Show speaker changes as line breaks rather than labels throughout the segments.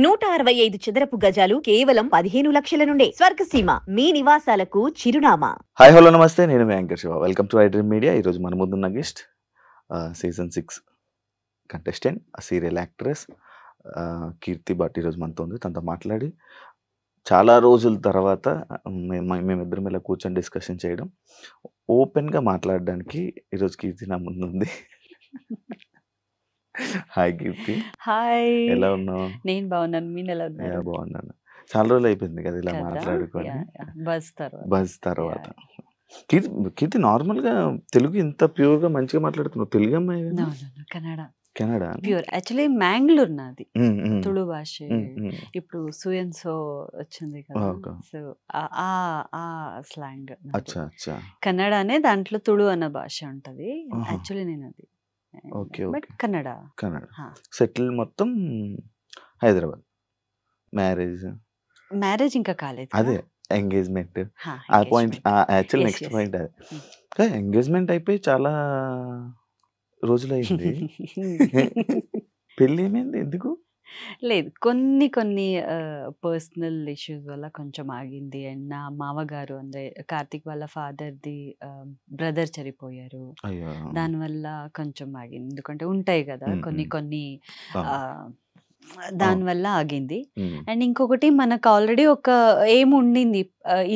165 చదరపు గజాలు కేవలం 15 లక్షల నుండే. స్వర్గసీమ మీ నివాసాలకు చిరునామా.
హాయ్ హలో నమస్తే, నేను మీ anchor Shiva. Welcome to I dream media. ఈరోజు మన ముందున్న guest season 6 contestant, serial actress Keerthi Bhat ఈరోజు మనతో ఉంది. తనతో మాట్లాడి చాలా రోజుల తర్వాత మేమిద్దరం ఇలా కూర్చొని డిస్కషన్ చేయడం, ఓపెన్గా మాట్లాడడానికి ఈరోజు కీర్తి నా ముందుంది. హాయ్ కీర్తి.
హాయ్,
ఎలా ఉన్నావు?
నేను బాగున్నాను, మీరు ఎలా ఉన్నారు?
బాగున్నాను. చాలా రోజులు అయిపోయింది కదా ఇలా మాట్లాడుకొని. బజ్ తర్వాత కీర్తి నార్మల్గా తెలుగు ఇంత ప్యూర్ గా మంచిగా మాట్లాడుతున్నావు. తెలుగు అమ్మాయి? Canada
pure. యాక్చువల్లీ మ్యాంగ్లూర్ నాది, తుళు భాష. ఇప్పుడు సుయన్సో వచ్చింది కదా, సో ఆ స్లాంగ్. కన్నడనే దాంట్లో తుళు అన్న భాష ఉంటది. యాక్చువల్లీ నేను అది కన్నడ.
సెటిల్ మొత్తం హైదరాబాద్.
మ్యారేజ్ ఇంకా కాలేదు.
అదే ఎంగేజ్మెంట్. ఆ పాయింట్ యాక్చువల్ నెక్స్ట్ పాయింట్ అదే. ఎంగేజ్మెంట్ అయిపోయి చాలా రోజులు అయింది. పెళ్ళి ఏమైంది? ఎందుకు
లేదు, కొన్ని పర్సనల్ ఇష్యూస్ వల్ల కొంచెం ఆగింది. అండ్ నా మామగారు అంటే కార్తిక్ వాళ్ళ ఫాదర్ది బ్రదర్ చనిపోయారు, దానివల్ల కొంచెం ఆగింది. ఎందుకంటే ఉంటాయి కదా కొన్ని దానివల్ల ఆగింది. అండ్ ఇంకొకటి, మనకు ఆల్రెడీ ఒక ఏం ఉండింది,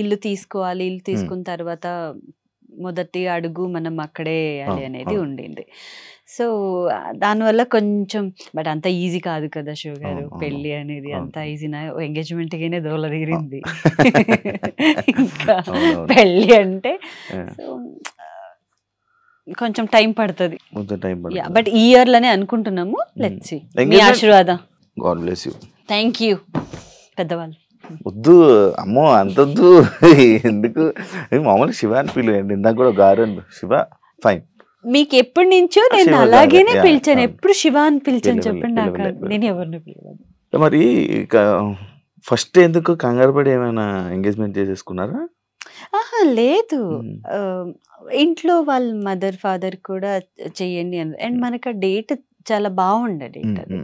ఇల్లు తీసుకోవాలి, ఇల్లు తీసుకున్న తర్వాత మొదటి అడుగు మనం అక్కడే వేయాలి అనేది ఉండింది. సో దానివల్ల కొంచెం, బట్ అంత ఈజీ కాదు కదా శివ గారు, పెళ్లి అనేది అంత ఈజీనా? ఎంగేజ్మెంట్ గానే దోల తీరింది, ఇంకా పెళ్లి అంటే సో కొంచెం టైం పడుతుంది. బట్ ఈ ఇయర్ లోనే అనుకుంటున్నాము. Let's see. మీ ఆశీర్వాదం.
God bless you.
Thank you పెద్దవాళ్ళు.
వద్దు అమ్మో, అంతొద్దు. ఎందుకు? మామూలుగా శివ అని పిలువండి. ఇందాక కూడా గారు శివ. ఫైన్.
మీకు ఎప్పటి నుంచో నేను అలాగేనే పిలిచాను, ఎప్పుడు శివ అని పిలిచాను. చెప్పండి నాకు, నేను ఎవరిని పిలవను.
మరి ఫస్ట్ ఎందుకు కంగారు పడి ఏమైనా ఎంగేజ్మెంట్ చేసేసుకున్నారా?
లేదు, ఇంట్లో వాళ్ళ మదర్ ఫాదర్ కూడా చెయ్యండి అని. అండ్ మనకు ఆ డేట్ చాలా బాగుండే డేట్ అది,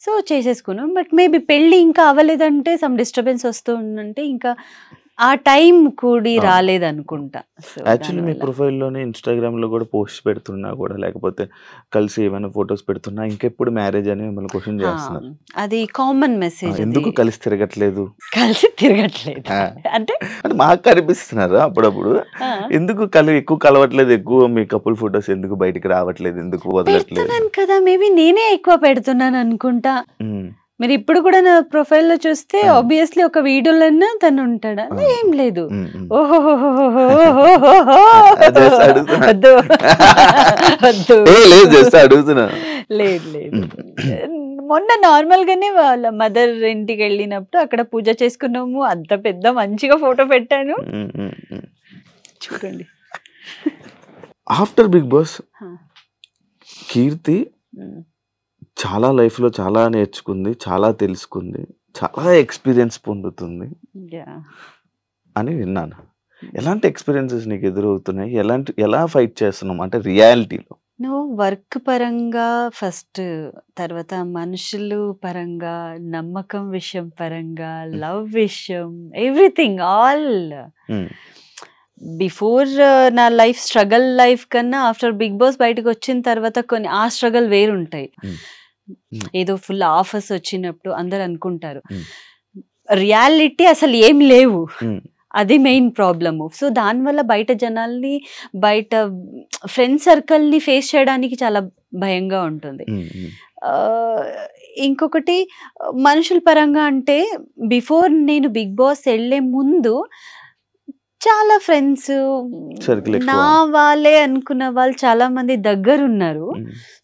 సో చేసేసుకున్నాం. బట్ మేబీ పెళ్ళి ఇంకా అవ్వలేదంటే, సమ్ డిస్టర్బెన్స్ వస్తూ ఉందంటే ఇంకా ఆ టైం కూడి రాలేదనుకుంటా.
యాక్చువల్లీ మీ ప్రొఫైల్లోనే ఇన్స్టాగ్రామ్ లో కూడా పోస్ట్ పెడుతున్నా కూడా, లేకపోతే కలిసి ఏమైనా ఫొటోస్ పెడుతున్నా, ఇంకెప్పుడు మ్యారేజ్ అని మిమ్మల్ని క్వశ్చన్ చేస్తున్నారు.
అది కామన్ మెసేజ్.
ఎందుకు కలిసి తిరగట్లేదు
అంటే
మాకు కనిపిస్తున్నారు అప్పుడప్పుడు. ఎందుకు ఎక్కువ కలవట్లేదు, ఎక్కువ మీ కపుల్ ఫొటోస్ ఎందుకు బయటికి రావట్లేదు, ఎందుకు వదలట్లేదు
కదా? మేబీ నేనే ఎక్కువ పెడుతున్నాను అనుకుంటా. మీరు ఇప్పుడు కూడా నా ప్రొఫైల్ లో చూస్తే ఆబ్వియస్లీ ఒక వీడియోలన్నా తను ఉంటాడా? ఏం లేదు. లేదు లేదు, మొన్న నార్మల్ గానే వాళ్ళ మదర్ ఇంటికి వెళ్ళినప్పుడు అక్కడ పూజ చేసుకున్నాము. అంత పెద్ద మంచిగా ఫోటో పెట్టాను, చూడండి.
ఆఫ్టర్ బిగ్ బాస్ కీర్తి చాలా లైఫ్లో చాలా నేర్చుకుంది, చాలా తెలుసుకుంది, చాలా ఎక్స్పీరియన్స్ పొందుతుంది అని విన్నాను. ఎలాంటి ఎక్స్పీరియన్సెస్ నీకు ఎదురవుతున్నాయి? ఎలా ఫైట్ చేస్తున్నాం అంటే రియాలిటీలో?
నువ్వు వర్క్ పరంగా ఫస్ట్, తర్వాత మనుషులు పరంగా, నమ్మకం విషయం పరంగా, లవ్ విషయం, ఎవ్రీథింగ్ ఆల్. బిఫోర్ నా లైఫ్ స్ట్రగల్ లైఫ్ కన్నా ఆఫ్టర్ బిగ్ బాస్ బయటకు వచ్చిన తర్వాత కొన్ని ఆ స్ట్రగల్ వేరుంటాయి. ఏదో ఫుల్ ఆఫర్స్ వచ్చినప్పుడు అందరు అనుకుంటారు, రియాలిటీ అసలు ఏం లేవు. అది మెయిన్ ప్రాబ్లము. సో దానివల్ల బయట జనాల్ని, బయట ఫ్రెండ్ సర్కిల్ని ఫేస్ చేయడానికి చాలా భయంగా ఉంటుంది. ఇంకొకటి మనుషుల పరంగా అంటే, బిఫోర్ నేను బిగ్ బాస్ వెళ్ళే ముందు చాలా ఫ్రెండ్స్, నా వాళ్ళే అనుకున్న వాళ్ళు చాలా మంది దగ్గరున్నారు.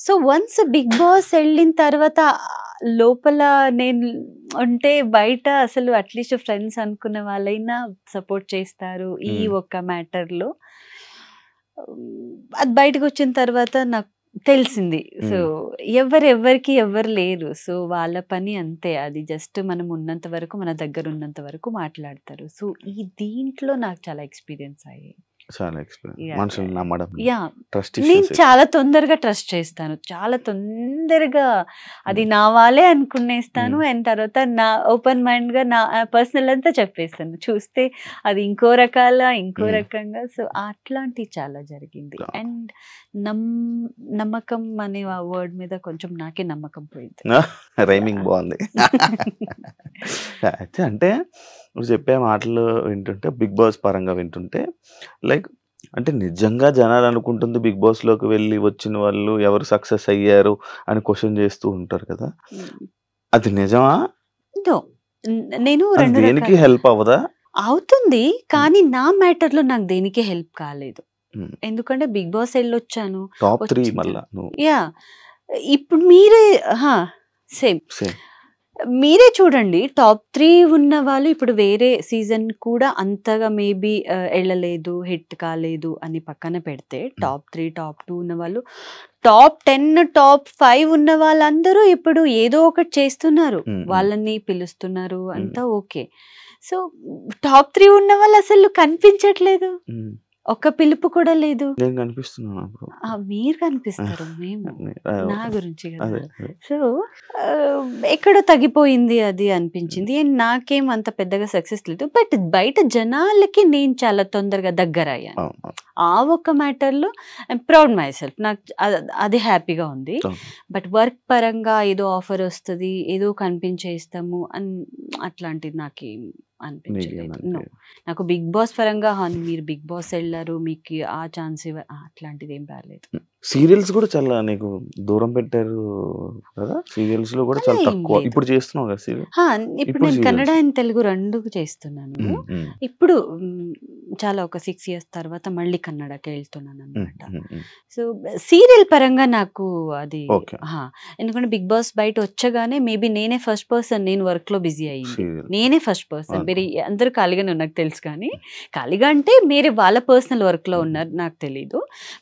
సో వన్స్ బిగ్ బాస్ వెళ్ళిన తర్వాత లోపల నేను అంటే, బయట అసలు అట్లీస్ట్ ఫ్రెండ్స్ అనుకున్న వాళ్ళైనా సపోర్ట్ చేస్తారు ఈ ఒక్క మ్యాటర్లో. అది బయటకు వచ్చిన తర్వాత నాకు తెలిసింది. సో ఎవరికి ఎవరు లేరు. సో వాళ్ళ పని అంతే. అది జస్ట్ మనం ఉన్నంత వరకు, మన దగ్గర ఉన్నంత వరకు మాట్లాడతారు. సో ఈ దీంట్లో నాకు చాలా ఎక్స్పీరియన్స్ అయ్యాయి.
చాలా ఎక్స్పీరియన్స్,
Yeah,
మనుషులు
yeah.
నమ్మడం,
యా
ట్రస్ట్
నేను
ఇష్యూస్.
చాలా తొందరగా ట్రస్ట్ చేస్తాను, చాలా తొందరగా అది నా వాళ్ళే అనుకునేస్తాను. అండ్ తర్వాత నా ఓపెన్ మైండ్ గా నా పర్సనల్ అంతా చెప్పేస్తాను, చూస్తే అది ఇంకో రకంగా. సో అట్లాంటి చాలా జరిగింది. అండ్ నమ్మకం అనే ఆ వర్డ్ మీద కొంచెం నాకే నమ్మకం పోయింది.
రైమింగ్ బాగుంది. అయితే అంటే నువ్వు చెప్పే మాటలు వింటుంటే, బిగ్ బాస్ పరంగా వింటుంటే, లైక్ అంటే నిజంగా జనాలు అనుకుంటుంది బిగ్ బాస్ లోకి వెళ్ళి వచ్చిన వాళ్ళు ఎవరు సక్సెస్ అయ్యారు అని క్వశ్చన్ చేస్తూ ఉంటారు కదా, అది నిజమా?
No. నేను
అది
రెండు
దేనికి
రకాలు
హెల్ప్ అవ్వదా?
అవుతుంది, కానీ నా మ్యాటర్ లో నాకు దేనికి హెల్ప్ కాలేదు.
Hmm.
ఎందుకంటే బిగ్ బాస్ వెళ్ళొచ్చాను.
టాప్ 3
వచ్చిన
మళ్ళా నువ్వు
యా ఇప్పుడు మీరే సేమ్
సేమ్.
మీరే చూడండి, టాప్ 3 ఉన్న వాళ్ళు ఇప్పుడు వేరే సీజన్ కూడా అంతగా మేబీ వెళ్ళలేదు, హిట్ కాలేదు అని పక్కన పెడితే, టాప్ 3 టాప్ 2 ఉన్న వాళ్ళు, టాప్ 10 టాప్ 5 ఉన్న వాళ్ళందరూ ఇప్పుడు ఏదో ఒకటి చేస్తున్నారు, వాళ్ళని పిలుస్తున్నారు, అంతా ఓకే. సో టాప్ 3 ఉన్న వాళ్ళు అసలు కనిపించట్లేదు, ఒక్క పిలుపు కూడా లేదు.
నేను కనిపిస్తున్నాను అప్పుడు.
మీరు కనిపిస్తారు, మేము నా గురించి కదా.
అదే
సో ఎక్కడో తగ్గిపోయింది అది అనిపించింది. అండ్ నాకేం అంత పెద్దగా సక్సెస్ లేదు, బట్ బయట జనాలకి నేను చాలా తొందరగా దగ్గర అయ్యాను. ఆ ఒక్క మ్యాటర్లో ఐఎమ్ ప్రౌడ్ మై సెల్ఫ్, నాకు అది హ్యాపీగా ఉంది. బట్ వర్క్ పరంగా ఏదో ఆఫర్ వస్తుంది, ఏదో కనిపించేస్తాము అని అట్లాంటిది నాకేం అనిపించలేదు. నాకు బిగ్ బాస్ పరంగా మీరు బిగ్ బాస్ వెళ్ళారు, మీకు ఆ ఛాన్స్ అట్లాంటిది ఏం రాలేదు.
సీరియల్స్ కూడా చాలా నీకు దూరం పెట్టారు కదా, సీరియల్స్ లో కూడా చాలా తక్కువ ఇప్పుడు చేస్తున్నావు కదా సీరియల్.
ఇప్పుడు నేను కన్నడ అండ్ తెలుగు రెండు చేస్తున్నాను. ఇప్పుడు చాలా ఒక 6 years తర్వాత మళ్ళీ కన్నడకి వెళ్తున్నాను అనమాట. సో సీరియల్ పరంగా నాకు అది ఎందుకంటే బిగ్ బాస్ బయట వచ్చగానే మేబీ నేనే ఫస్ట్ పర్సన్, నేను వర్క్ లో బిజీ అయ్యింది, నేనే ఫస్ట్ పర్సన్. వేరే అందరూ ఖాళీగానే నాకు తెలుసు, కానీ ఖాళీగా అంటే మీరే వాళ్ళ పర్సనల్ వర్క్ లో ఉన్నారు నాకు తెలీదు.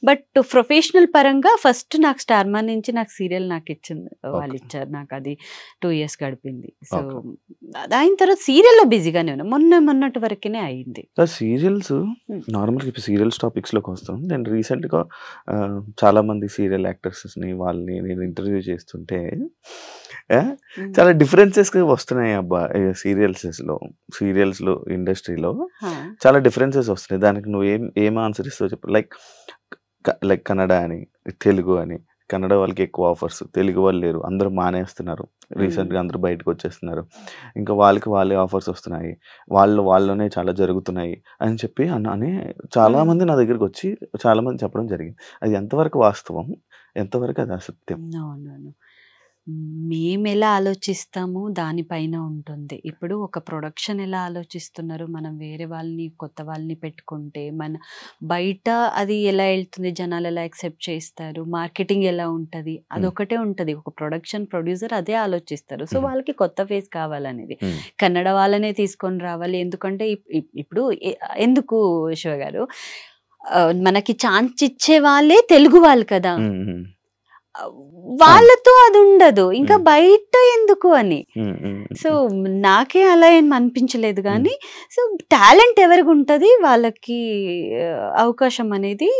బట్ ప్రొఫెషనల్ పరంగా ఫస్ట్ నాకు స్టార్ మా నుంచి నాకు సీరియల్ నాకు ఇచ్చింది, వాళ్ళు ఇచ్చారు నాకు, అది 2 years గడిపింది. సో అయిన తర్వాత సీరియల్లో బిజీగానే ఉన్నా, మొన్నటి వరకునే అయింది.
సీరియల్స్ నార్మల్గా ఇప్పుడు సీరియల్స్ టాపిక్స్ లోకి వస్తాం. నేను రీసెంట్ గా చాలా మంది సీరియల్ యాక్టర్స్ ని వాళ్ళని నేను ఇంటర్వ్యూ చేస్తుంటే చాలా డిఫరెన్సెస్ వస్తున్నాయి అబ్బా. సీరియల్స్ లో ఇండస్ట్రీలో చాలా డిఫరెన్సెస్ వస్తున్నాయి. దానికి నువ్వు ఏం ఆన్సర్ ఇస్తావు చెప్పు. లైక్ కన్నడ అని, తెలుగు అని. కన్నడ వాళ్ళకి ఎక్కువ ఆఫర్స్, తెలుగు వాళ్ళు లేరు, అందరూ మానేస్తున్నారు, రీసెంట్గా అందరూ బయటకు వచ్చేస్తున్నారు, ఇంకా వాళ్ళే ఆఫర్స్ వస్తున్నాయి, వాళ్ళలోనే చాలా జరుగుతున్నాయి అని చెప్పి అని చాలామంది నా దగ్గరికి వచ్చి చాలామంది చెప్పడం జరిగింది. అది ఎంతవరకు వాస్తవం, ఎంతవరకు అది అసత్యం?
మేము ఎలా ఆలోచిస్తాము దానిపైన ఉంటుంది. ఇప్పుడు ఒక ప్రొడక్షన్ ఎలా ఆలోచిస్తున్నారు, మనం వేరే వాళ్ళని కొత్త వాళ్ళని పెట్టుకుంటే మన బయట అది ఎలా వెళ్తుంది, జనాలు ఎలా యాక్సెప్ట్ చేస్తారు, మార్కెటింగ్ ఎలా ఉంటుంది, అదొకటే ఉంటుంది. ఒక ప్రొడ్యూసర్ అదే ఆలోచిస్తారు. సో వాళ్ళకి కొత్త ఫేస్ కావాలనేది కన్నడ వాళ్ళనే తీసుకొని రావాలి. ఎందుకంటే ఇప్పుడు ఎందుకు శివ గారు, మనకి ఛాన్స్ ఇచ్చే వాళ్ళే తెలుగు వాళ్ళు కదా, వాళ్ళతో అది ఉండదు, ఇంకా బయట ఎందుకు అని. సో నాకే అలా ఏం అనిపించలేదు, కానీ సో టాలెంట్ ఎవరికి ఉంటుంది వాళ్ళకి అవకాశం అనేది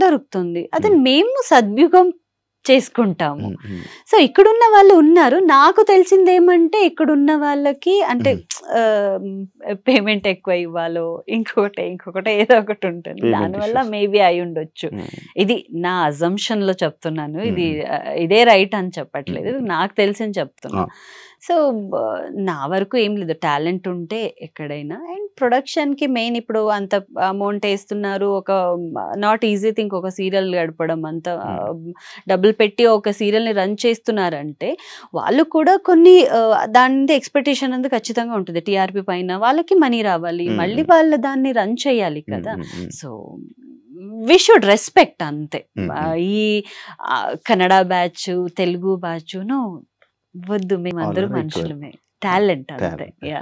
దొరుకుతుంది, అది మేము సద్వినియోగం చేసుకుంటాము. సో ఇక్కడున్న వాళ్ళు ఉన్నారు, నాకు తెలిసింది ఏమంటే ఇక్కడున్న వాళ్ళకి అంటే పేమెంట్ ఎక్కువ ఇవ్వాలో ఇంకొకటి ఏదో ఒకటి ఉంటుంది, దానివల్ల మేబీ అయి ఉండొచ్చు. ఇది నా అజంప్షన్ లో చెప్తున్నాను, ఇదే రైట్ అని చెప్పట్లేదు, నాకు తెలిసి చెప్తున్నా. సో నా వరకు ఏం లేదు, టాలెంట్ ఉంటే ఎక్కడైనా. అండ్ ప్రొడక్షన్కి మెయిన్ ఇప్పుడు అంత అమౌంట్ వేస్తున్నారు, ఒక నాట్ ఈజీ థింగ్ ఒక సీరియల్ గడపడం, అంత డబ్బులు పెట్టి ఒక సీరియల్ని రన్ చేస్తున్నారంటే వాళ్ళు కూడా కొన్ని దాని ఎక్స్పెక్టేషన్ అనేది ఖచ్చితంగా ఉంటుంది. టీఆర్పీ పైన వాళ్ళకి మనీ రావాలి, మళ్ళీ వాళ్ళు దాన్ని రన్ చేయాలి కదా. సో వి షుడ్ రెస్పెక్ట్ అంతే. ఈ Kannada batch, Telugu batch no వద్దు, మేమందరూ మనుషులమే, టాలెంట్ అంతే. Yeah.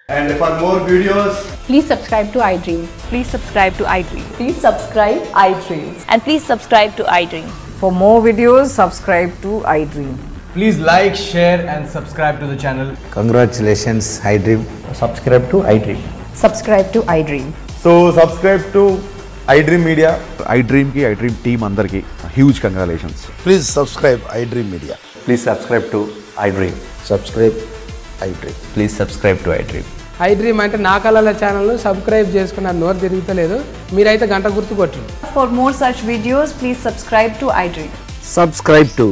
And for more videos,
please subscribe to iDream.
Please subscribe to iDream.
Please subscribe iDream.
And please subscribe to iDream.
For more videos, subscribe to iDream.
please like, share and subscribe to the channel.
Congratulations, iDream.
Subscribe to iDream.
Subscribe to iDream.
So subscribe to iDream Media.
iDream team అందరికి huge congratulations.
Please subscribe iDream Media.
Please subscribe to iDream.
Subscribe iDream.
Please subscribe to iDream.
iDream అంటే నా కళల ఛానల్ను subscribe చేసుకున్న నోరు తిరుగుతలేదు, మీరైతే గంట గుర్తు కొట్టండి.
For more such videos, please subscribe to iDream.
Subscribe to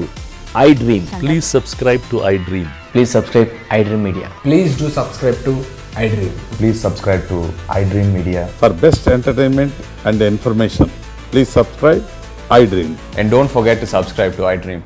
iDream.
Please subscribe to iDream.
Please subscribe iDream Media.
Please do subscribe to iDream.
Please subscribe to iDream Media.
For best entertainment and information, please subscribe iDream.
And don't forget to subscribe to iDream.